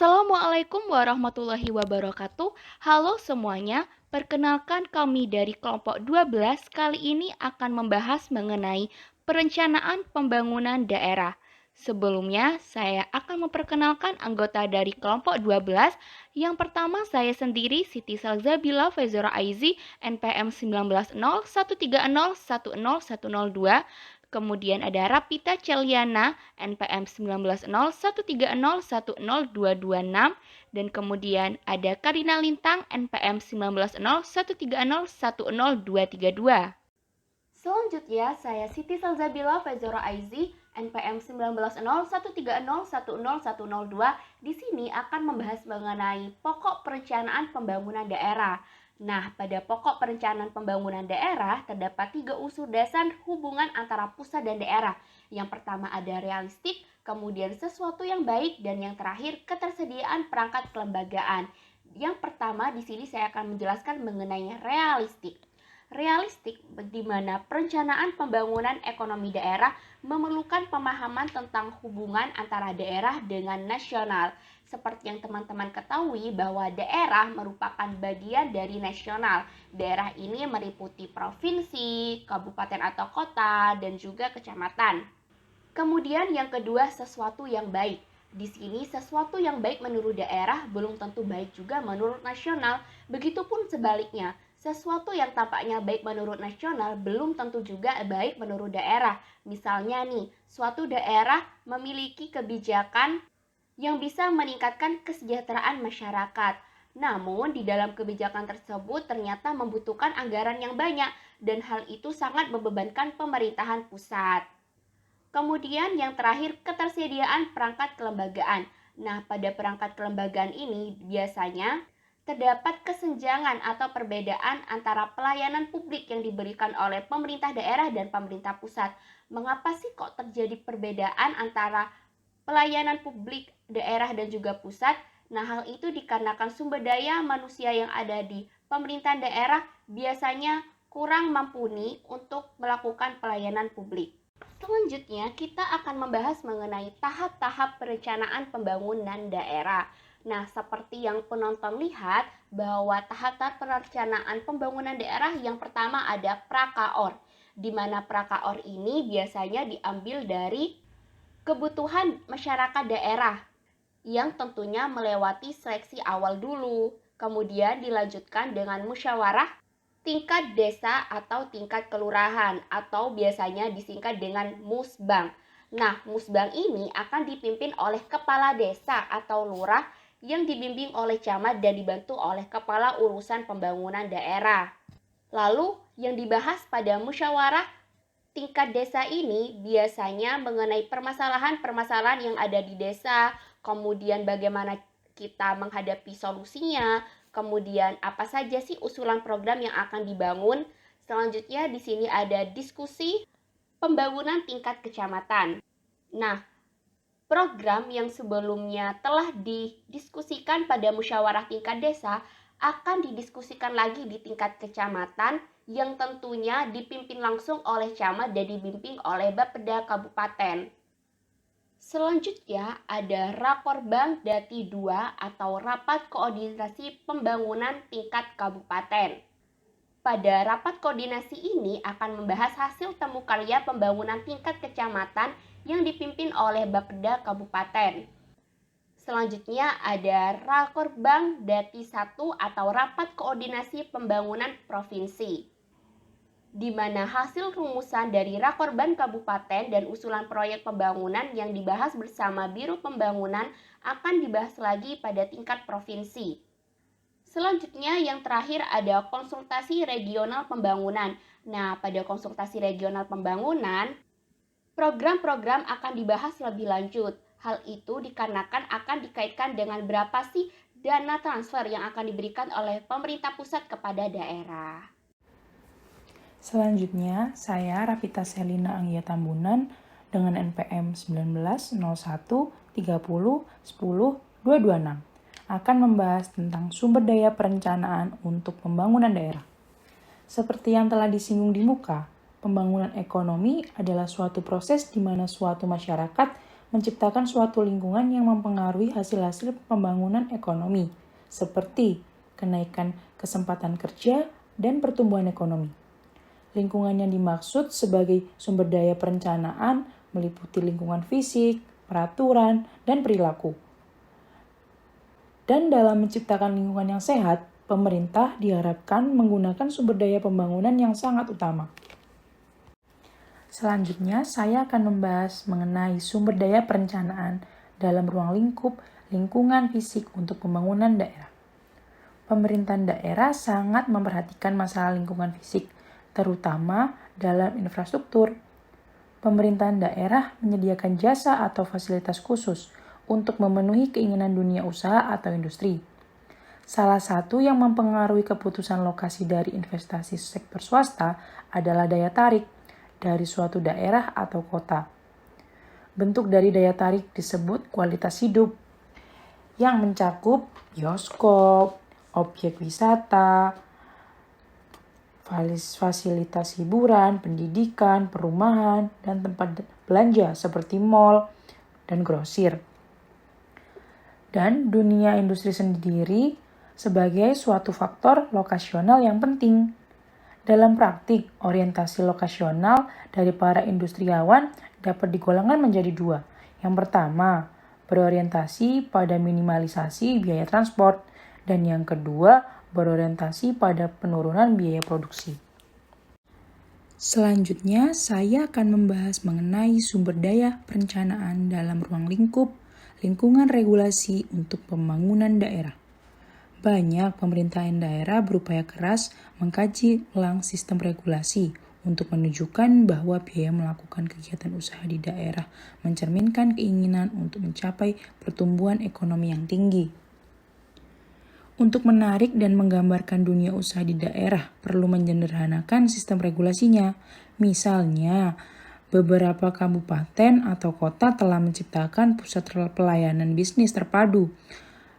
Assalamualaikum warahmatullahi wabarakatuh. Halo semuanya, perkenalkan kami dari kelompok 12 kali ini akan membahas mengenai perencanaan pembangunan daerah. Sebelumnya, saya akan memperkenalkan anggota dari kelompok 12. Yang pertama, saya sendiri Siti Salzabila Fezora Aizi, NPM 190130100102. Kemudian ada Rapita Celiana, NPM 190130102226, dan kemudian ada Karina Lintang, NPM 190130102232. Selanjutnya, saya Siti Salzabila Fezora Aizi, NPM 190130101002. Di sini akan membahas mengenai pokok perencanaan pembangunan daerah. Nah, pada pokok perencanaan pembangunan daerah terdapat 3 unsur dasar hubungan antara pusat dan daerah. Yang pertama ada realistik, kemudian sesuatu yang baik, dan yang terakhir ketersediaan perangkat kelembagaan. Yang pertama di sini saya akan menjelaskan mengenai realistik. Realistik di mana perencanaan pembangunan ekonomi daerah memerlukan pemahaman tentang hubungan antara daerah dengan nasional. Seperti yang teman-teman ketahui bahwa daerah merupakan bagian dari nasional. Daerah ini meliputi provinsi, kabupaten atau kota, dan juga kecamatan. Kemudian yang kedua, sesuatu yang baik. Di sini sesuatu yang baik menurut daerah belum tentu baik juga menurut nasional. Begitupun sebaliknya, sesuatu yang tampaknya baik menurut nasional belum tentu juga baik menurut daerah. Misalnya nih, suatu daerah memiliki kebijakan yang bisa meningkatkan kesejahteraan masyarakat. Namun, di dalam kebijakan tersebut ternyata membutuhkan anggaran yang banyak dan hal itu sangat membebankan pemerintahan pusat. Kemudian yang terakhir, ketersediaan perangkat kelembagaan. Nah, pada perangkat kelembagaan ini biasanya terdapat kesenjangan atau perbedaan antara pelayanan publik yang diberikan oleh pemerintah daerah dan pemerintah pusat. Mengapa sih kok terjadi perbedaan antara pelayanan publik daerah dan juga pusat? Nah, hal itu dikarenakan sumber daya manusia yang ada di pemerintahan daerah biasanya kurang mumpuni untuk melakukan pelayanan publik. Selanjutnya, kita akan membahas mengenai tahap-tahap perencanaan pembangunan daerah. Nah, seperti yang penonton lihat bahwa tahap-tahap perencanaan pembangunan daerah yang pertama ada prakaor, di mana prakaor ini biasanya diambil dari kebutuhan masyarakat daerah yang tentunya melewati seleksi awal dulu, kemudian dilanjutkan dengan musyawarah tingkat desa atau tingkat kelurahan atau biasanya disingkat dengan musbang. Nah, musbang ini akan dipimpin oleh kepala desa atau lurah yang dibimbing oleh camat dan dibantu oleh kepala urusan pembangunan daerah. Lalu, yang dibahas pada musyawarah tingkat desa ini biasanya mengenai permasalahan-permasalahan yang ada di desa, kemudian bagaimana kita menghadapi solusinya, kemudian apa saja sih usulan program yang akan dibangun. Selanjutnya di sini ada diskusi pembangunan tingkat kecamatan. Nah, program yang sebelumnya telah didiskusikan pada musyawarah tingkat desa akan didiskusikan lagi di tingkat kecamatan yang tentunya dipimpin langsung oleh camat dan dibimbing oleh Bapeda Kabupaten. Selanjutnya ada Rakorbank Dati 2 atau Rapat Koordinasi Pembangunan Tingkat Kabupaten. Pada rapat koordinasi ini akan membahas hasil temu karya pembangunan tingkat kecamatan yang dipimpin oleh Bapeda Kabupaten. Selanjutnya ada Rakorbank Dati 1 atau Rapat Koordinasi Pembangunan Provinsi, di mana hasil rumusan dari Rakorban Kabupaten dan usulan proyek pembangunan yang dibahas bersama Biro Pembangunan akan dibahas lagi pada tingkat provinsi. Selanjutnya yang terakhir ada konsultasi regional pembangunan. Nah, pada konsultasi regional pembangunan, program-program akan dibahas lebih lanjut. Hal itu dikarenakan akan dikaitkan dengan berapa sih dana transfer yang akan diberikan oleh pemerintah pusat kepada daerah. Selanjutnya, saya Rapita Selina Anggia Tambunan dengan NPM 190130100226 akan membahas tentang sumber daya perencanaan untuk pembangunan daerah. Seperti yang telah disinggung di muka, pembangunan ekonomi adalah suatu proses di mana suatu masyarakat menciptakan suatu lingkungan yang mempengaruhi hasil-hasil pembangunan ekonomi, seperti kenaikan kesempatan kerja dan pertumbuhan ekonomi. Lingkungan yang dimaksud sebagai sumber daya perencanaan meliputi lingkungan fisik, peraturan, dan perilaku. Dan dalam menciptakan lingkungan yang sehat, pemerintah diharapkan menggunakan sumber daya pembangunan yang sangat utama. Selanjutnya, saya akan membahas mengenai sumber daya perencanaan dalam ruang lingkup lingkungan fisik untuk pembangunan daerah. Pemerintahan daerah sangat memperhatikan masalah lingkungan fisik, terutama dalam infrastruktur. Pemerintahan daerah menyediakan jasa atau fasilitas khusus untuk memenuhi keinginan dunia usaha atau industri. Salah satu yang mempengaruhi keputusan lokasi dari investasi sektor swasta adalah daya tarik dari suatu daerah atau kota. Bentuk dari daya tarik disebut kualitas hidup, yang mencakup bioskop, objek wisata, fasilitas hiburan, pendidikan, perumahan, dan tempat belanja seperti mal dan grosir. Dan dunia industri sendiri sebagai suatu faktor lokasional yang penting. Dalam praktik, orientasi lokasional dari para industriawan dapat digolongkan menjadi dua. Yang pertama, berorientasi pada minimalisasi biaya transport, dan yang kedua, berorientasi pada penurunan biaya produksi. Selanjutnya, saya akan membahas mengenai sumber daya perencanaan dalam ruang lingkup lingkungan regulasi untuk pembangunan daerah. Banyak pemerintahan daerah berupaya keras mengkaji ulang sistem regulasi untuk menunjukkan bahwa biaya melakukan kegiatan usaha di daerah mencerminkan keinginan untuk mencapai pertumbuhan ekonomi yang tinggi. Untuk menarik dan menggambarkan dunia usaha di daerah, perlu menyederhanakan sistem regulasinya. Misalnya, beberapa kabupaten atau kota telah menciptakan pusat pelayanan bisnis terpadu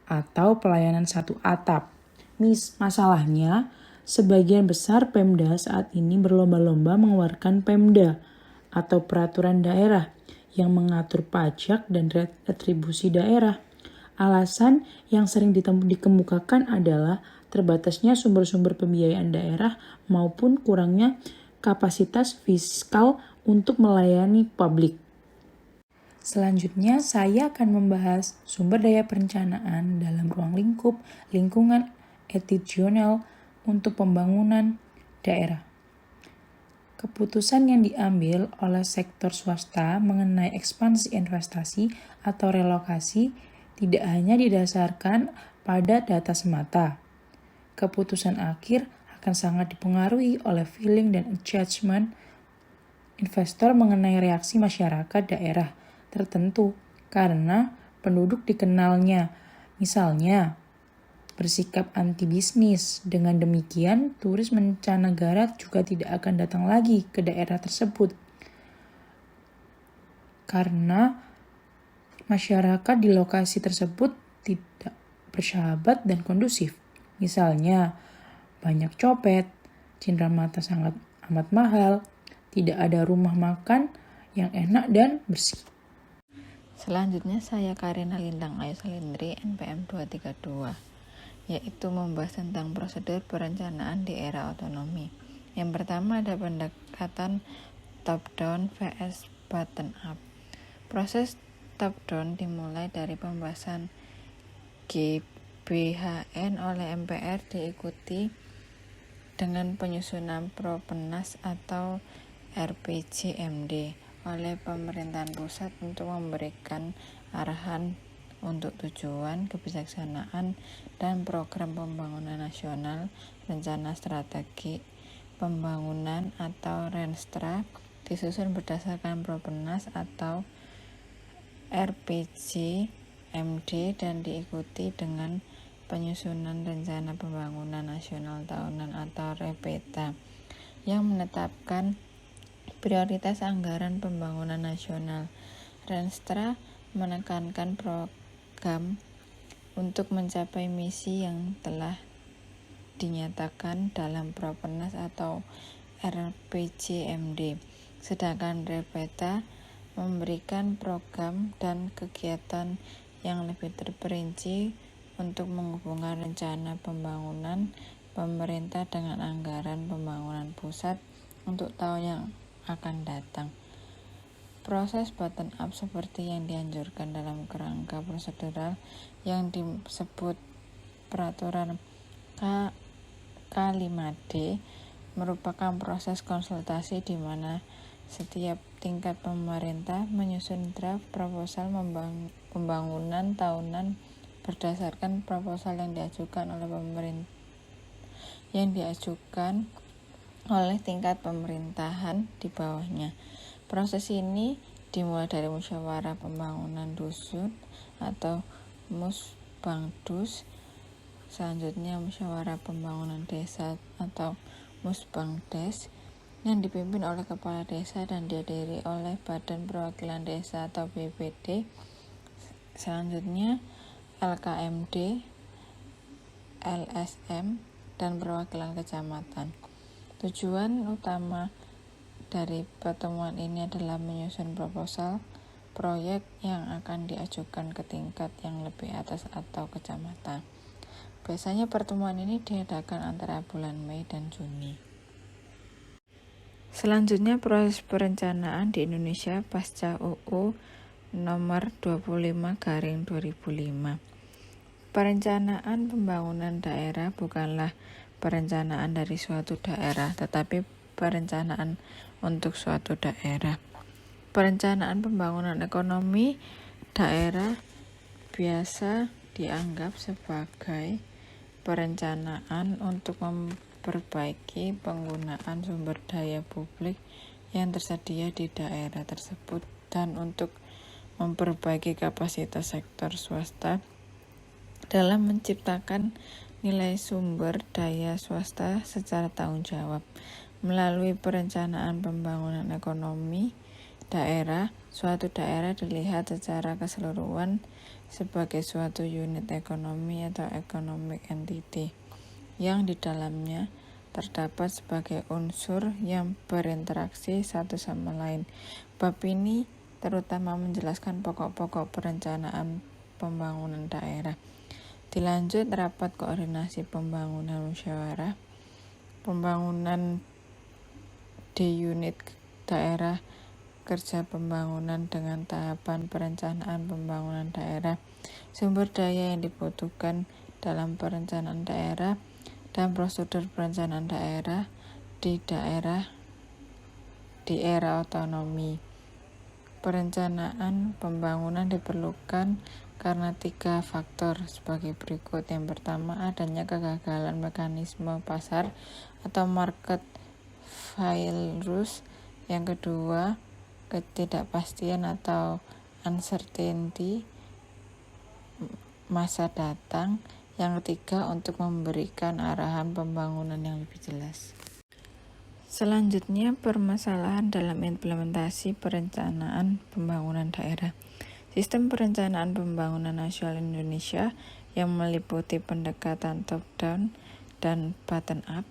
atau pelayanan satu atap. Masalahnya, sebagian besar Pemda saat ini berlomba-lomba mengeluarkan Pemda atau peraturan daerah yang mengatur pajak dan retribusi daerah. Alasan yang sering dikemukakan adalah terbatasnya sumber-sumber pembiayaan daerah maupun kurangnya kapasitas fiskal untuk melayani publik. Selanjutnya, saya akan membahas sumber daya perencanaan dalam ruang lingkup lingkungan institusional untuk pembangunan daerah. Keputusan yang diambil oleh sektor swasta mengenai ekspansi investasi atau relokasi tidak hanya didasarkan pada data semata. Keputusan akhir akan sangat dipengaruhi oleh feeling dan judgment investor mengenai reaksi masyarakat daerah tertentu karena penduduk dikenalnya. Misalnya, bersikap anti bisnis. Dengan demikian, turis mancanegara juga tidak akan datang lagi ke daerah tersebut karena masyarakat di lokasi tersebut tidak bersahabat dan kondusif. Misalnya, banyak copet, cindera mata sangat amat mahal, tidak ada rumah makan yang enak dan bersih. Selanjutnya saya Karina Lintang Ayu Salindri NPM 232, yaitu membahas tentang prosedur perencanaan di era otonomi. Yang pertama ada pendekatan top down vs bottom up. Proses top down dimulai dari pembahasan GBHN oleh MPR diikuti dengan penyusunan Propenas atau RPJMD oleh pemerintahan pusat untuk memberikan arahan untuk tujuan, kebijaksanaan, dan program pembangunan nasional, rencana strategi pembangunan atau Renstra disusun berdasarkan Propenas atau RPJMD dan diikuti dengan penyusunan rencana pembangunan nasional tahunan atau RPTA yang menetapkan prioritas anggaran pembangunan nasional. Renstra menekankan program untuk mencapai misi yang telah dinyatakan dalam Propenas atau RPJMD. Sedangkan RPTA memberikan program dan kegiatan yang lebih terperinci untuk menghubungkan rencana pembangunan pemerintah dengan anggaran pembangunan pusat untuk tahun yang akan datang. Proses bottom up seperti yang dianjurkan dalam kerangka prosedural yang disebut peraturan K5D merupakan proses konsultasi di mana setiap tingkat pemerintah menyusun draft proposal pembangunan tahunan berdasarkan proposal yang diajukan oleh tingkat pemerintahan di bawahnya. Proses ini dimulai dari musyawarah pembangunan dusun atau Musbangdus, selanjutnya musyawarah pembangunan desa atau Musbangdes yang dipimpin oleh kepala desa dan dihadiri oleh Badan Perwakilan Desa atau BPD, selanjutnya LKMD, LSM, dan perwakilan kecamatan. Tujuan utama dari pertemuan ini adalah menyusun proposal proyek yang akan diajukan ke tingkat yang lebih atas atau kecamatan. Biasanya pertemuan ini diadakan antara bulan Mei dan Juni. Selanjutnya proses perencanaan di Indonesia pasca UU nomor 25/2005. Perencanaan pembangunan daerah bukanlah perencanaan dari suatu daerah, tetapi perencanaan untuk suatu daerah. Perencanaan pembangunan ekonomi daerah biasa dianggap sebagai perencanaan untuk memperbaiki penggunaan sumber daya publik yang tersedia di daerah tersebut dan untuk memperbaiki kapasitas sektor swasta dalam menciptakan nilai sumber daya swasta secara tanggung jawab. Melalui perencanaan pembangunan ekonomi daerah, suatu daerah dilihat secara keseluruhan sebagai suatu unit ekonomi atau economic entity yang di dalamnya terdapat sebagai unsur yang berinteraksi satu sama lain. Bab ini terutama menjelaskan pokok-pokok perencanaan pembangunan daerah. Dilanjut rapat koordinasi pembangunan musyawarah pembangunan di unit daerah kerja pembangunan dengan tahapan perencanaan pembangunan daerah, sumber daya yang dibutuhkan dalam perencanaan daerah, dan prosedur perencanaan daerah di era otonomi. Perencanaan pembangunan diperlukan karena 3 faktor sebagai berikut. Yang pertama, adanya kegagalan mekanisme pasar atau market failures. Yang kedua, ketidakpastian atau uncertainty masa datang. Yang ketiga, untuk memberikan arahan pembangunan yang lebih jelas. Selanjutnya, permasalahan dalam implementasi perencanaan pembangunan daerah. Sistem perencanaan pembangunan nasional Indonesia yang meliputi pendekatan top-down dan bottom-up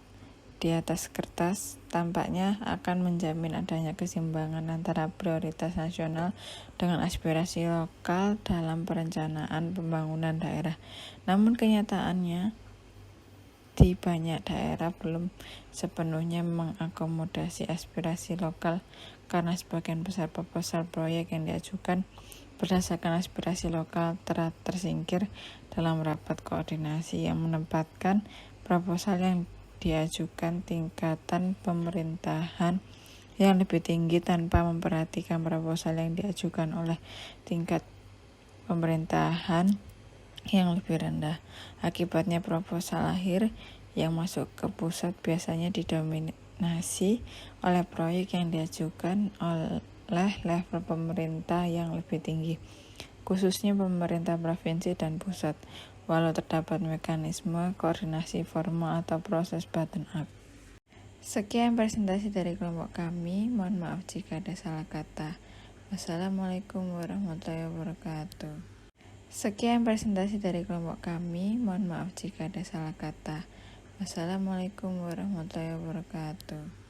di atas kertas tampaknya akan menjamin adanya keseimbangan antara prioritas nasional dengan aspirasi lokal dalam perencanaan pembangunan daerah. Namun kenyataannya di banyak daerah belum sepenuhnya mengakomodasi aspirasi lokal karena sebagian besar proposal proyek yang diajukan berdasarkan aspirasi lokal tersingkir dalam rapat koordinasi yang menempatkan proposal yang diajukan tingkatan pemerintahan yang lebih tinggi tanpa memperhatikan proposal yang diajukan oleh tingkat pemerintahan yang lebih rendah. Akibatnya proposal akhir yang masuk ke pusat biasanya didominasi oleh proyek yang diajukan oleh level pemerintah yang lebih tinggi, khususnya pemerintah provinsi dan pusat, walau terdapat mekanisme koordinasi formal atau proses bottom up. Sekian presentasi dari kelompok kami, mohon maaf jika ada salah kata. Wassalamualaikum warahmatullahi wabarakatuh. Sekian presentasi dari kelompok kami, mohon maaf jika ada salah kata. Wassalamualaikum warahmatullahi wabarakatuh.